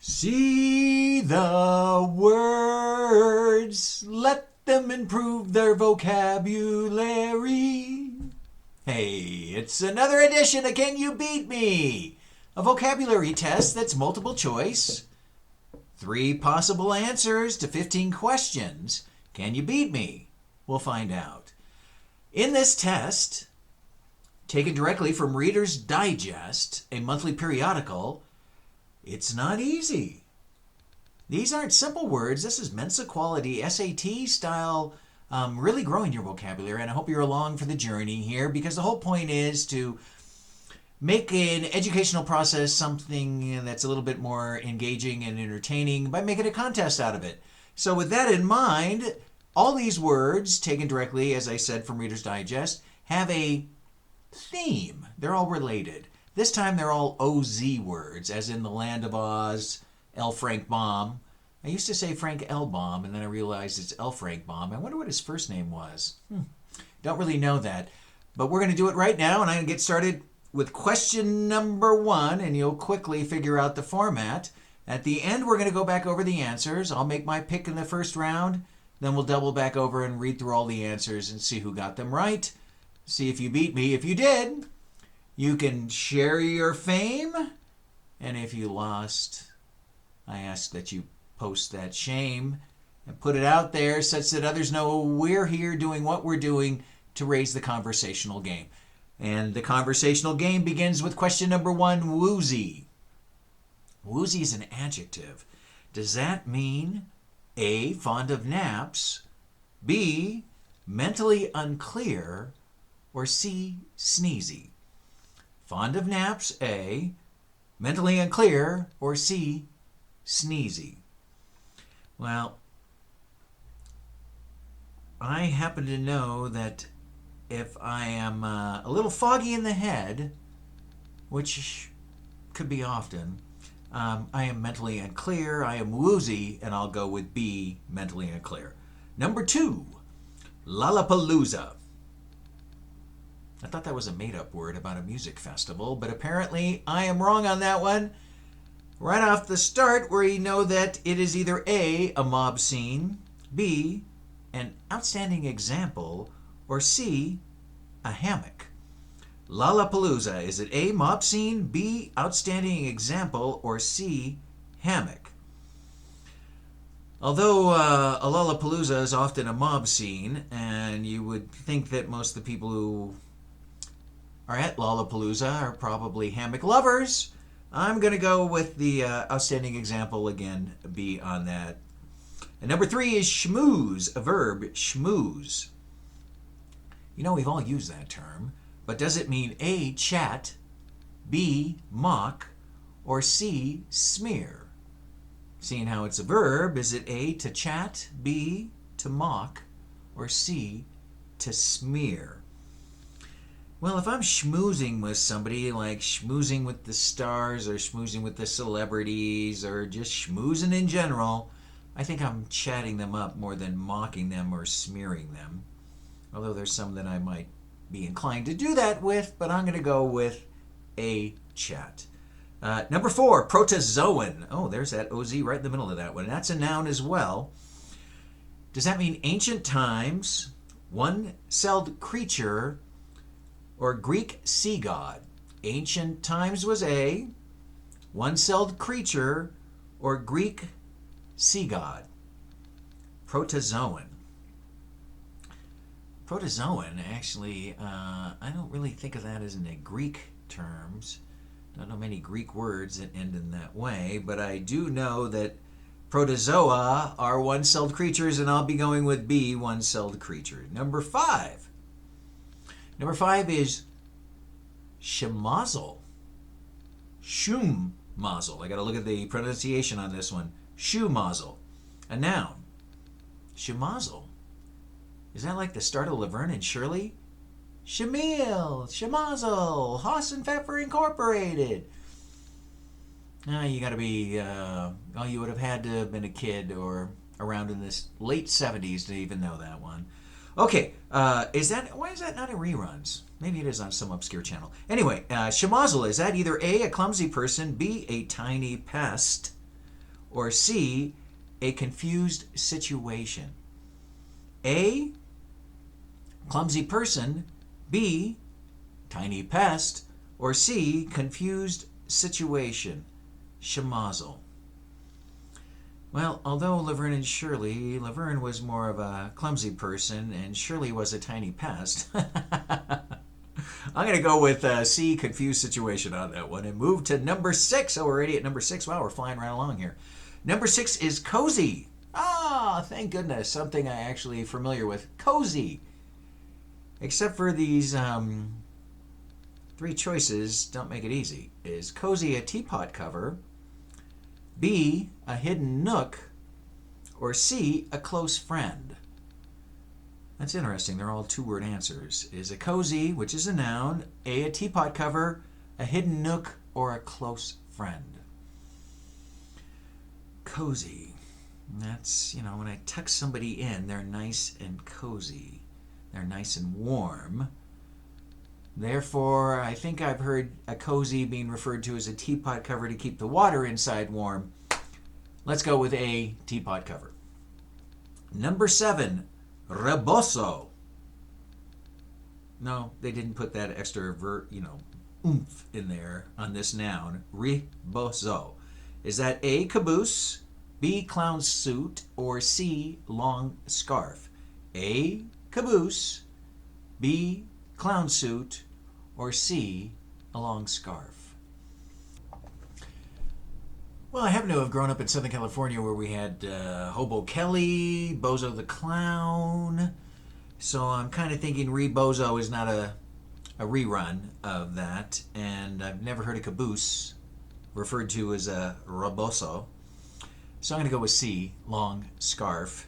See the words, let them improve their vocabulary. Hey, it's another edition of Can You Beat Me? A vocabulary test that's multiple choice. 3 possible answers to 15 questions. Can you beat me? We'll find out. In this test, taken directly from Reader's Digest, a monthly periodical, it's not easy. These aren't simple words. This is Mensa quality SAT style, really growing your vocabulary. And I hope you're along for the journey here, because the whole point is to make an educational process something that's a little bit more engaging and entertaining by making a contest out of it. So with that in mind, all these words, taken directly, as I said, from Reader's Digest, have a theme. They're all related. This time they're all OZ words, as in the Land of Oz, L. Frank Baum. I used to say Frank L. Baum, and then I realized it's L. Frank Baum. I wonder what his first name was. Don't really know that. But we're going to do it right now, and I'm going to get started with question number 1, and you'll quickly figure out the format. At the end, we're going to go back over the answers. I'll make my pick in the first round. Then we'll double back over and read through all the answers and see who got them right. See if you beat me. If you did, you can share your fame, and if you lost, I ask that you post that shame and put it out there such that others know we're here doing what we're doing to raise the conversational game. And the conversational game begins with question number 1, woozy. Woozy is an adjective. Does that mean A, fond of naps, B, mentally unclear, or C, sneezy? Fond of naps, A, mentally unclear, or C, sneezy? Well, I happen to know that if I am a little foggy in the head, which could be often, I am mentally unclear, I am woozy, and I'll go with B, mentally unclear. Number 2, Lollapalooza. I thought that was a made-up word about a music festival, but apparently I am wrong on that one. Right off the start, we know that it is either A, a mob scene, B, an outstanding example, or C, a hammock. Lollapalooza, is it A, mob scene, B, outstanding example, or C, hammock? Although a Lollapalooza is often a mob scene, and you would think that most of the people who are at Lollapalooza are probably hammock lovers, I'm going to go with the outstanding example again, B on that. And number 3 is schmooze, a verb, schmooze. You know, we've all used that term, but does it mean A, chat, B, mock, or C, smear? Seeing how it's a verb, is it A, to chat, B, to mock, or C, to smear? Well, if I'm schmoozing with somebody, like schmoozing with the stars or schmoozing with the celebrities or just schmoozing in general, I think I'm chatting them up more than mocking them or smearing them. Although there's some that I might be inclined to do that with, but I'm going to go with A, chat. Number 4, Protozoan. Oh, there's that OZ right in the middle of that one. That's a noun as well. Does that mean ancient times, one-celled creature, or Greek sea god? Ancient times was A, one-celled creature, or Greek sea god? Protozoan. Protozoan, actually, I don't really think of that as in the Greek terms. Don't know many Greek words that end in that way, but I do know that protozoa are one-celled creatures, and I'll be going with B, one-celled creature. Number 5. Number 5 is Sawzall. Sawzall. I got to look at the pronunciation on this one. Sawzall. A noun. Sawzall. Is that like the start of Laverne and Shirley? Shamil, Sawzall, Haas and Pfeffer Incorporated. You got to be, you would have had to have been a kid or around in the late 70s to even know that one. Okay, why is that not in reruns? Maybe it is on some obscure channel. Anyway, Sawzall, is that either A, a clumsy person, B, a tiny pest, or C, a confused situation? A, clumsy person, B, tiny pest, or C, confused situation? Sawzall. Well, although Laverne and Shirley, Laverne was more of a clumsy person and Shirley was a tiny pest. I'm going to go with C, confused situation on that one and move to number 6. Oh, we're already at number 6. Wow, we're flying right along here. Number 6 is cozy. Ah, thank goodness. Something I actually familiar with. Cozy. Except for these 3 choices don't make it easy. Is cozy a teapot cover? B, a hidden nook? Or C, a close friend? That's interesting. They're all 2-word answers. Is a cozy, which is a noun, A, a teapot cover, a hidden nook, or a close friend? Cozy. That's, when I tuck somebody in, they're nice and cozy. They're nice and warm. Therefore, I think I've heard a cozy being referred to as a teapot cover to keep the water inside warm. Let's go with A, teapot cover. Number 7, rebozo. No, they didn't put that extra oomph in there on this noun. Rebozo. Is that A, caboose, B, clown suit, or C, long scarf? A, caboose, B, clown suit, or C, a long scarf? Well, I happen to have grown up in Southern California where we had Hobo Kelly, Bozo the Clown. So I'm kind of thinking Rebozo is not a rerun of that. And I've never heard of caboose referred to as a rebozo. So I'm going to go with C, long scarf.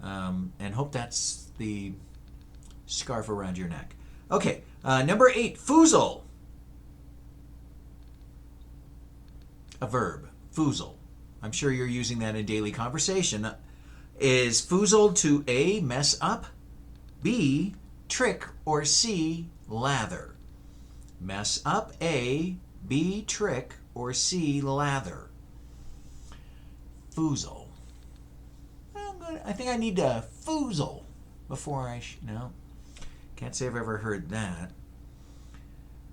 And hope that's the scarf around your neck. Okay, number 8, foosal. A verb, foosal. I'm sure you're using that in daily conversation. Is foosal to A, mess up, B, trick, or C, lather? Mess up, A, B, trick, or C, lather? Foosal. I think I need to foosal before I... Can't say I've ever heard that.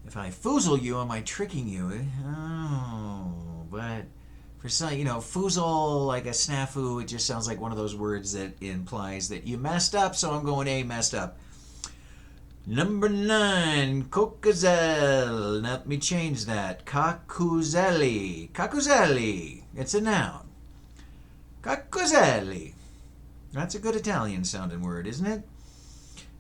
If I foosal you, am I tricking you? Oh, but for some, foosal, like a snafu, it just sounds like one of those words that implies that you messed up, so I'm going A, messed up. Number 9, coquezel. Let me change that. Cacuzelli. Cacuzelli. It's a noun. Cacuzelli. That's a good Italian sounding word, isn't it?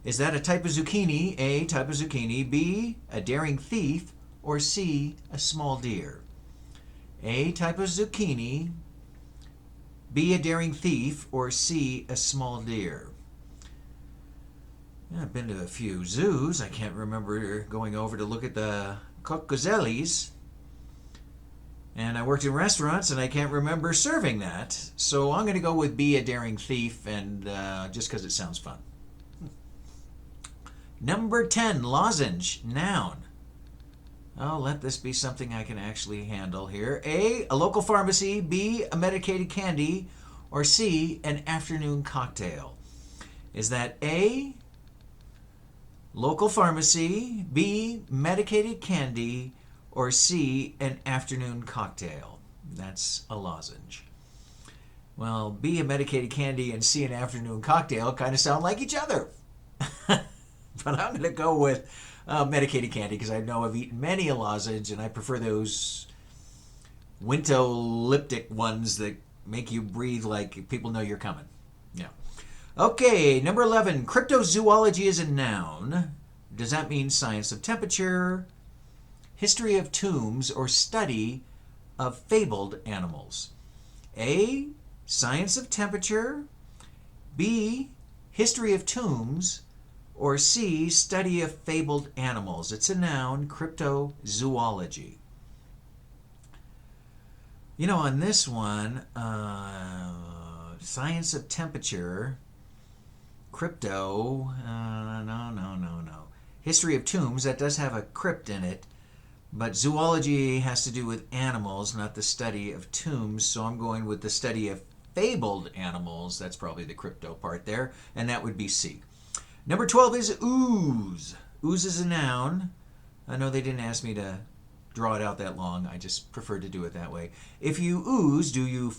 Is that a type of zucchini? A, type of zucchini. B, a daring thief. Or C, a small deer? A, type of zucchini. B, a daring thief. Or C, a small deer? I've been to a few zoos. I can't remember going over to look at the coquezellis. And I worked in restaurants, and I can't remember serving that. So I'm going to go with B, a daring thief, and just because it sounds fun. Number 10, lozenge, noun. Oh, let this be something I can actually handle here. A local pharmacy. B, a medicated candy. Or C, an afternoon cocktail. Is that A, local pharmacy, B, medicated candy, or C, an afternoon cocktail? That's a lozenge. Well, B, a medicated candy, and C, an afternoon cocktail kind of sound like each other. But I'm going to go with medicated candy because I know I've eaten many a lozenge, and I prefer those wintolyptic ones that make you breathe like people know you're coming. Yeah. Okay, number 11, cryptozoology is a noun. Does that mean science of temperature, history of tombs, or study of fabled animals? A, science of temperature. B, history of tombs. Or C, study of fabled animals. It's a noun, cryptozoology. On this one, science of temperature, crypto, no. History of tombs, that does have a crypt in it. But zoology has to do with animals, not the study of tombs, so I'm going with the study of fabled animals. That's probably the crypto part there, and that would be C. Number 12 is ooze. Ooze is a noun. I know they didn't ask me to draw it out that long. I just prefer to do it that way. If you ooze, do you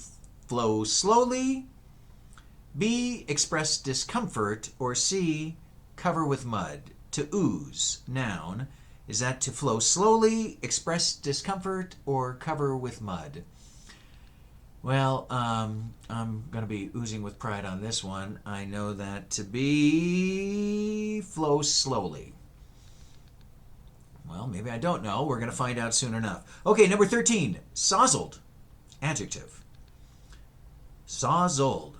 flow slowly? B, express discomfort, or C, cover with mud? To ooze, noun. Is that to flow slowly, express discomfort, or cover with mud? Well, I'm going to be oozing with pride on this one. I know that to be flow slowly. Well, maybe I don't know. We're going to find out soon enough. Okay, number 13, Sawzalled, adjective. Sawzalled.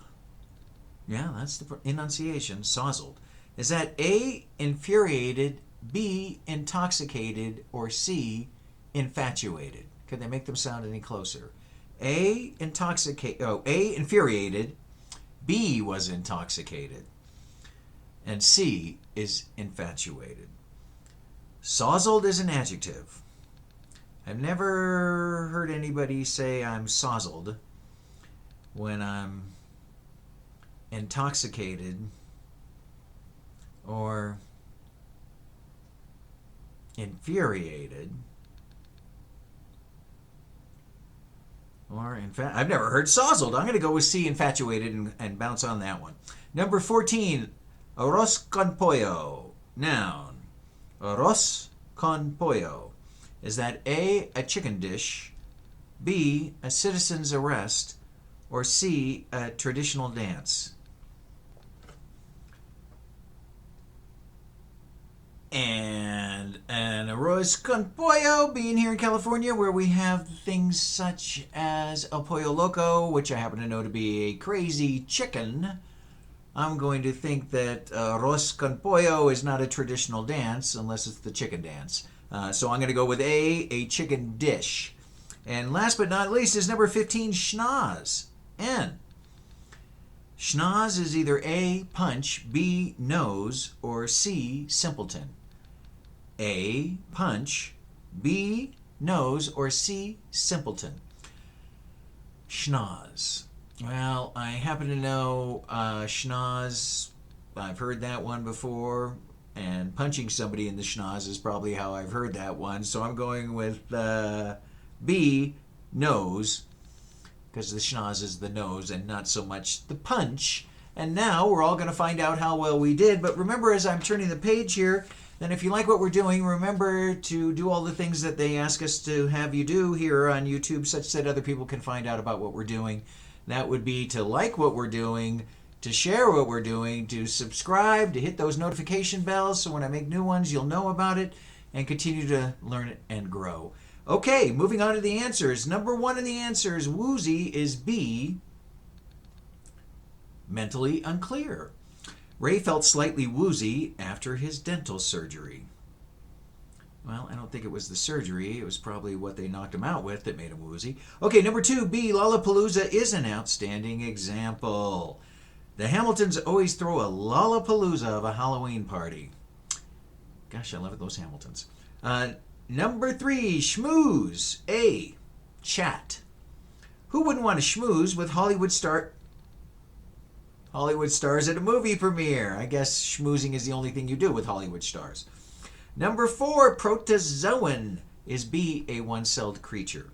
Yeah, that's the enunciation, Sawzalled. Is that A, infuriated, B, intoxicated, or C, infatuated? Could they make them sound any closer? A, infuriated, B was intoxicated, and C is infatuated. Sawzalled is an adjective. I've never heard anybody say I'm sawzalled when I'm intoxicated or infuriated, or I've never heard sawzalled. I'm going to go with C, infatuated, and bounce on that one. Number 14, arroz con pollo, noun. Arroz con pollo. Is that A, a chicken dish, B, a citizen's arrest, or C, a traditional dance? And an arroz con pollo, being here in California, where we have things such as el pollo loco, which I happen to know to be a crazy chicken, I'm going to think that arroz con pollo is not a traditional dance unless it's the chicken dance. So I'm going to go with a chicken dish. And last but not least is number 15, schnoz, N. Schnoz is either A, punch, B, nose, or C, simpleton. A, punch, B, nose, or C, simpleton. Schnoz. Well, I happen to know schnoz. I've heard that one before, and punching somebody in the schnoz is probably how I've heard that one. So I'm going with B, nose, because the schnoz is the nose and not so much the punch. And now we're all going to find out how well we did. But remember, as I'm turning the page here, then if you like what we're doing, remember to do all the things that they ask us to have you do here on YouTube, such that other people can find out about what we're doing. That would be to like what we're doing, to share what we're doing, to subscribe, to hit those notification bells so when I make new ones, you'll know about it, and continue to learn it and grow. Okay, moving on to the answers. Number 1 in the answers, woozy, is B, mentally unclear. Ray felt slightly woozy after his dental surgery. Well, I don't think it was the surgery. It was probably what they knocked him out with that made him woozy. Okay, number 2, B, Lollapalooza is an outstanding example. The Hamiltons always throw a Lollapalooza of a Halloween party. Gosh, I love those Hamiltons. Number 3, schmooze. A, chat. Who wouldn't want to schmooze with Hollywood stars at a movie premiere? I guess schmoozing is the only thing you do with Hollywood stars. Number 4, Protozoan. Is B, a one-celled creature?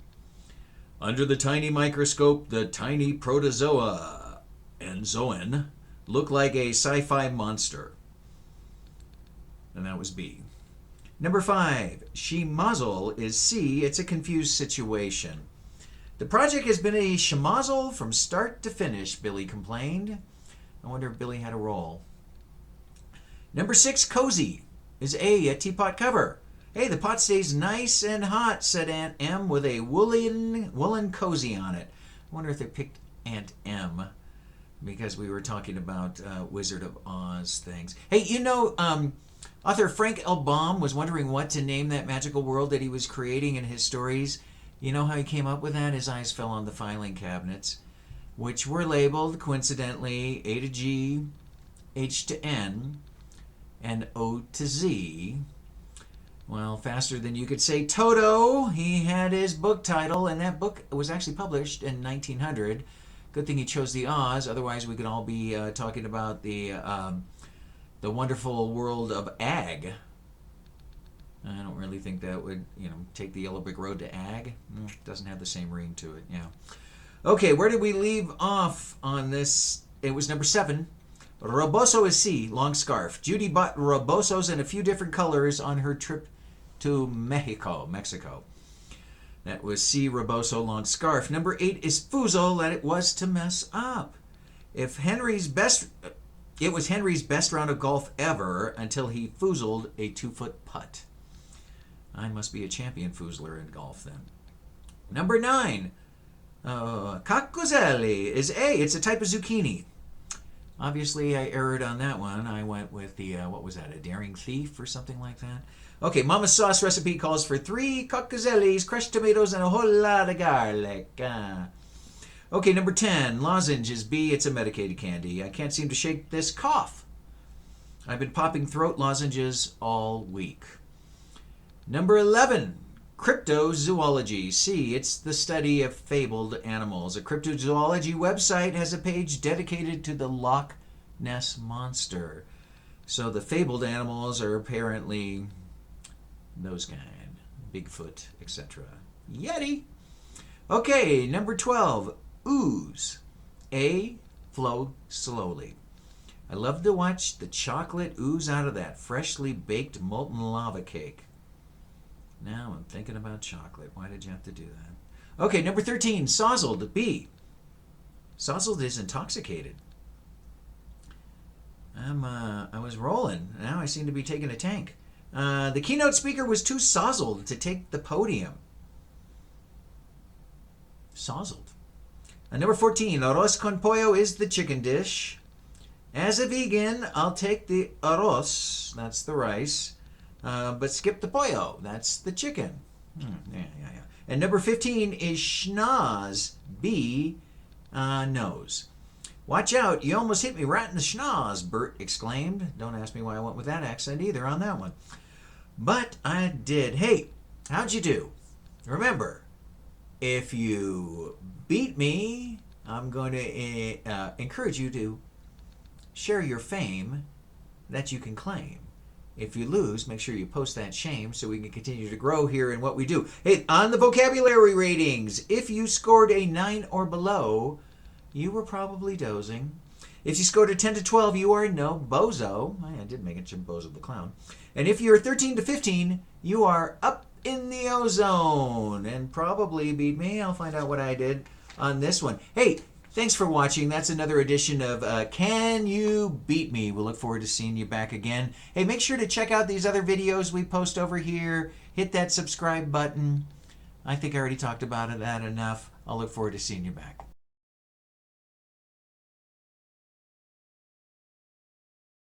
Under the tiny microscope, the tiny protozoa and zoan look like a sci-fi monster. And that was B. Number 5, schmozzle is C. It's a confused situation. The project has been a schmozzle from start to finish, Billy complained. I wonder if Billy had a role. Number 6, cozy, is A, a teapot cover. Hey, the pot stays nice and hot, said Aunt M with a woolen cozy on it. I wonder if they picked Aunt M because we were talking about Wizard of Oz things. Hey, you know, author Frank L. Baum was wondering what to name that magical world that he was creating in his stories. You know how he came up with that? His eyes fell on the filing cabinets, which were labeled, coincidentally, A to G, H to N, and O to Z. Well, faster than you could say Toto. He had his book title, and that book was actually published in 1900. Good thing he chose the Oz. Otherwise, we could all be talking about the wonderful world of ag. I don't really think that would, take the Yellow Brick Road to ag. Doesn't have the same ring to it. Yeah. Okay, where did we leave off on this? It was number 7. Rebozo is C, long scarf. Judy bought rebozos in a few different colors on her trip to Mexico. That was C, rebozo, long scarf. Number 8 is Foosal, that it was to mess up. It was Henry's best round of golf ever until he foozled a 2-foot putt. I must be a champion foozler in golf then. Number 9, Coccozelli is A. It's a type of zucchini. Obviously, I erred on that one. I went with the, what was that, a daring thief or something like that? Okay, Mama's sauce recipe calls for 3 coccozellis, crushed tomatoes, and a whole lot of garlic. Okay, number 10, lozenge is B. It's a medicated candy. I can't seem to shake this cough. I've been popping throat lozenges all week. Number 11, cryptozoology. C. It's the study of fabled animals. A cryptozoology website has a page dedicated to the Loch Ness Monster. So the fabled animals are apparently those kind. Bigfoot, etc. Yeti. Okay, number 12, ooze. A. Flow slowly. I love to watch the chocolate ooze out of that freshly baked molten lava cake. Now I'm thinking about chocolate. Why did you have to do that? Okay, number 13, Sawzall, B. Sawzall is intoxicated. I was rolling. Now I seem to be taking a tank. The keynote speaker was too Sawzalled to take the podium. Sawzalled. Number 14, arroz con pollo is the chicken dish. As a vegan, I'll take the arroz, that's the rice, but skip the pollo, that's the chicken. Yeah. And number 15 is schnoz, B, nose. Watch out, you almost hit me right in the schnoz, Bert exclaimed. Don't ask me why I went with that accent either on that one. But I did. Hey, how'd you do? Remember, if you beat me, I'm going to encourage you to share your fame that you can claim. If you lose, make sure you post that shame so we can continue to grow here in what we do. Hey, on the vocabulary ratings, if you scored a 9 or below, you were probably dozing. If you scored a 10 to 12, you are no bozo. I did make it Jim Bozo the Clown. And if you're 13 to 15, you are up in the ozone and probably beat me. I'll find out what I did on this one. Hey, thanks for watching. That's another edition of Can You Beat Me? We'll look forward to seeing you back again. Hey, make sure to check out these other videos we post over here. Hit that subscribe button. I think I already talked about that enough. I'll look forward to seeing you back.